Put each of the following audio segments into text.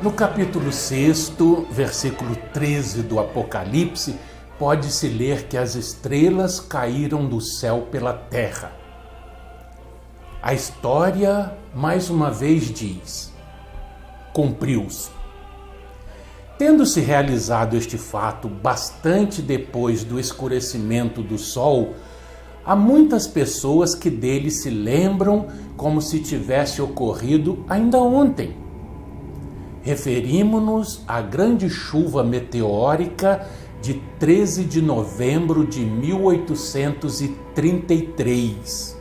No capítulo 6, versículo 13 do Apocalipse, pode-se ler que as estrelas caíram do céu pela terra. A história, mais uma vez, diz: cumpriu-se. Tendo-se realizado este fato bastante depois do escurecimento do sol, há muitas pessoas que dele se lembram como se tivesse ocorrido ainda ontem. Referimos-nos à grande chuva meteórica de 13 de novembro de 1833.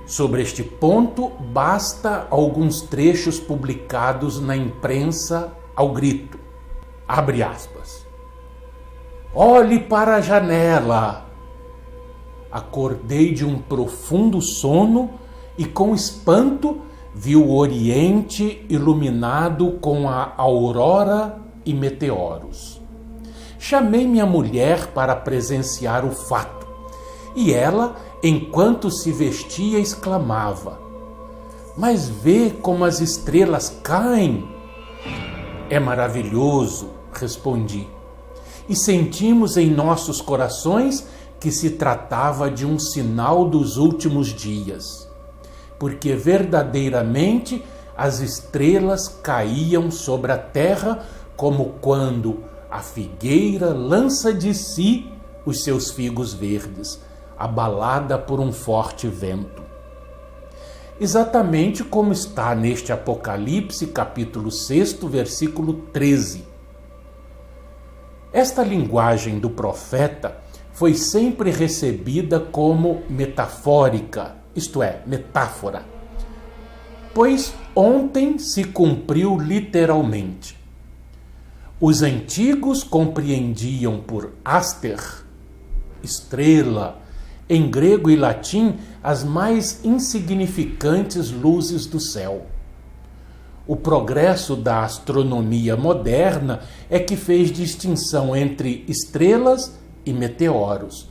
Sobre este ponto, basta alguns trechos publicados na imprensa ao grito. Abre aspas. Olhe para a janela. Acordei de um profundo sono e com espanto vi o Oriente iluminado com a aurora e meteoros. Chamei minha mulher para presenciar o fato, e ela, enquanto se vestia, exclamava: Mas vê como as estrelas caem! É maravilhoso, respondi, e sentimos em nossos corações que se tratava de um sinal dos últimos dias, porque verdadeiramente as estrelas caíam sobre a terra como quando a figueira lança de si os seus figos verdes, abalada por um forte vento. Exatamente como está neste Apocalipse, capítulo 6, versículo 13. Esta linguagem do profeta foi sempre recebida como metafórica, isto é, metáfora, pois ontem se cumpriu literalmente. Os antigos compreendiam por aster, estrela, em grego e latim, as mais insignificantes luzes do céu. O progresso da astronomia moderna é que fez distinção entre estrelas e meteoros.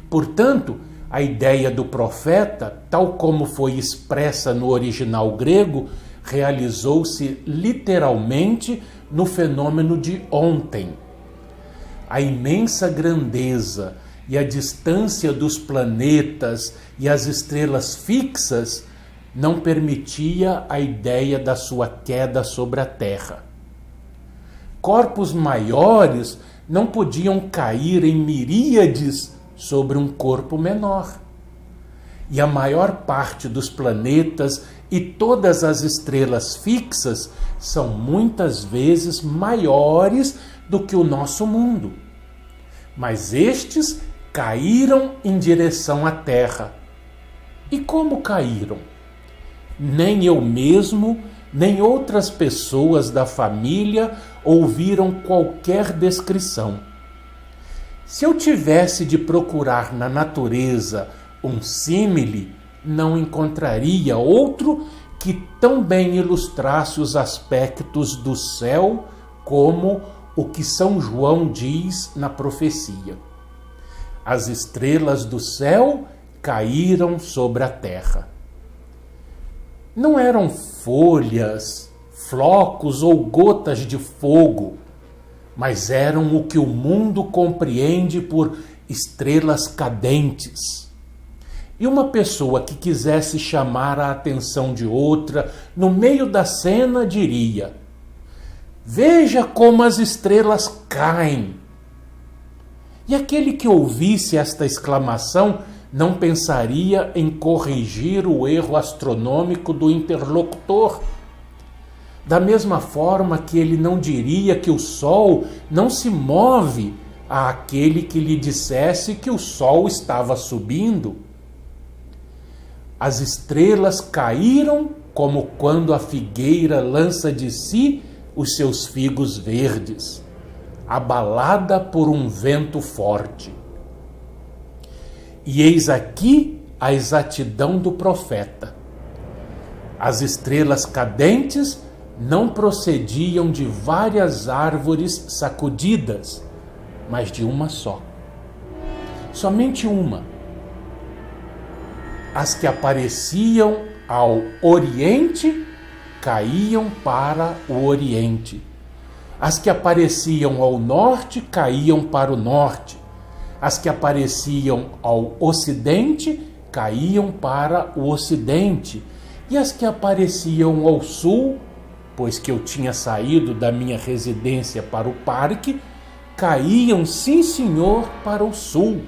Portanto, a ideia do profeta, tal como foi expressa no original grego, realizou-se literalmente no fenômeno de ontem. A imensa grandeza e a distância dos planetas e as estrelas fixas não permitia a ideia da sua queda sobre a Terra. Corpos maiores não podiam cair em miríades sobre um corpo menor. E a maior parte dos planetas e todas as estrelas fixas são muitas vezes maiores do que o nosso mundo. Mas estes caíram em direção à Terra. E como caíram? Nem eu mesmo, nem outras pessoas da família ouviram qualquer descrição. Se eu tivesse de procurar na natureza um símile, não encontraria outro que tão bem ilustrasse os aspectos do céu como o que São João diz na profecia. As estrelas do céu caíram sobre a terra. Não eram folhas, flocos ou gotas de fogo, mas eram o que o mundo compreende por estrelas cadentes. E uma pessoa que quisesse chamar a atenção de outra no meio da cena diria: veja como as estrelas caem. E aquele que ouvisse esta exclamação não pensaria em corrigir o erro astronômico do interlocutor. Da mesma forma que ele não diria que o Sol não se move àquele que lhe dissesse que o Sol estava subindo. As estrelas caíram como quando a figueira lança de si os seus figos verdes, abalada por um vento forte. E eis aqui a exatidão do profeta. As estrelas cadentes não procediam de várias árvores sacudidas, mas de uma só. Somente uma. As que apareciam ao oriente caíam para o oriente. As que apareciam ao norte caíam para o norte. As que apareciam ao ocidente caíam para o ocidente. E as que apareciam ao sul, pois que eu tinha saído da minha residência para o parque, caíam, sim senhor, para o sul.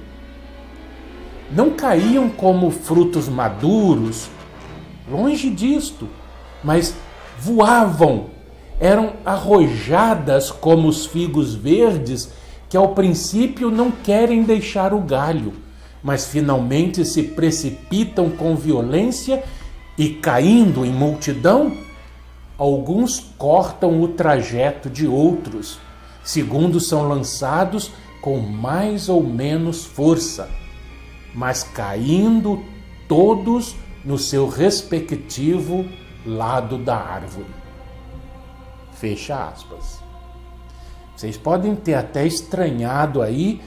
Não caíam como frutos maduros, longe disto, mas voavam, eram arrojadas como os figos verdes que ao princípio não querem deixar o galho, mas finalmente se precipitam com violência e, caindo em multidão, alguns cortam o trajeto de outros, segundo são lançados com mais ou menos força, mas caindo todos no seu respectivo lado da árvore. Fecha aspas. Vocês podem ter até estranhado aí,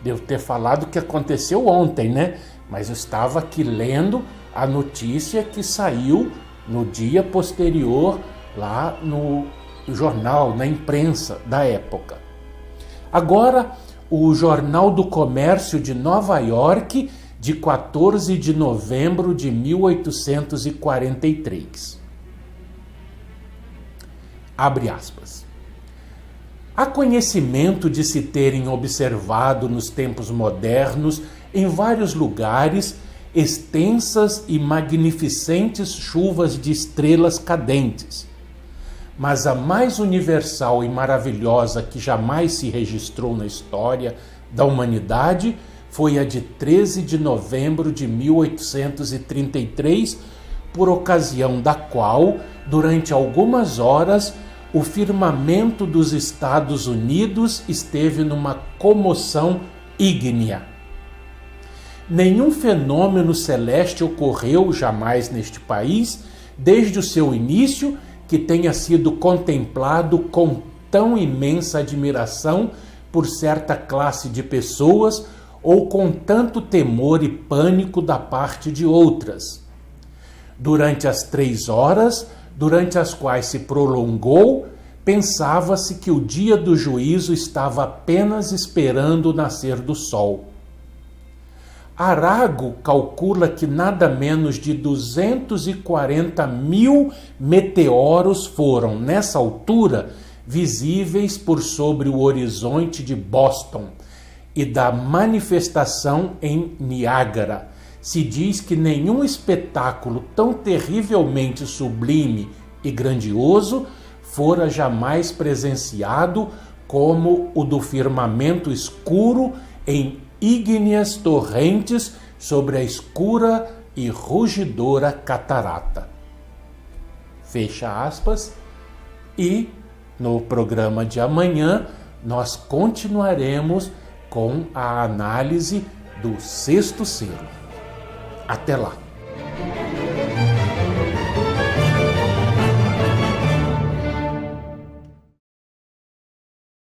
devo ter falado que aconteceu ontem, né? Mas eu estava aqui lendo a notícia que saiu no dia posterior lá no jornal, na imprensa da época. Agora, o Jornal do Comércio de Nova York, de 14 de novembro de 1843. Abre aspas. Há conhecimento de se terem observado nos tempos modernos, em vários lugares, extensas e magnificentes chuvas de estrelas cadentes. Mas a mais universal e maravilhosa que jamais se registrou na história da humanidade foi a de 13 de novembro de 1833, por ocasião da qual, durante algumas horas, o firmamento dos Estados Unidos esteve numa comoção ígnea. Nenhum fenômeno celeste ocorreu jamais neste país, desde o seu início, que tenha sido contemplado com tão imensa admiração por certa classe de pessoas ou com tanto temor e pânico da parte de outras. Durante as 3 horas, durante as quais se prolongou, pensava-se que o dia do juízo estava apenas esperando o nascer do sol. Arago calcula que nada menos de 240 mil meteoros foram, nessa altura, visíveis por sobre o horizonte de Boston e da manifestação em Niágara. Se diz que nenhum espetáculo tão terrivelmente sublime e grandioso fora jamais presenciado como o do firmamento escuro em ígneas torrentes sobre a escura e rugidora catarata. Fecha aspas. E no programa de amanhã nós continuaremos com a análise do sexto selo. Até lá!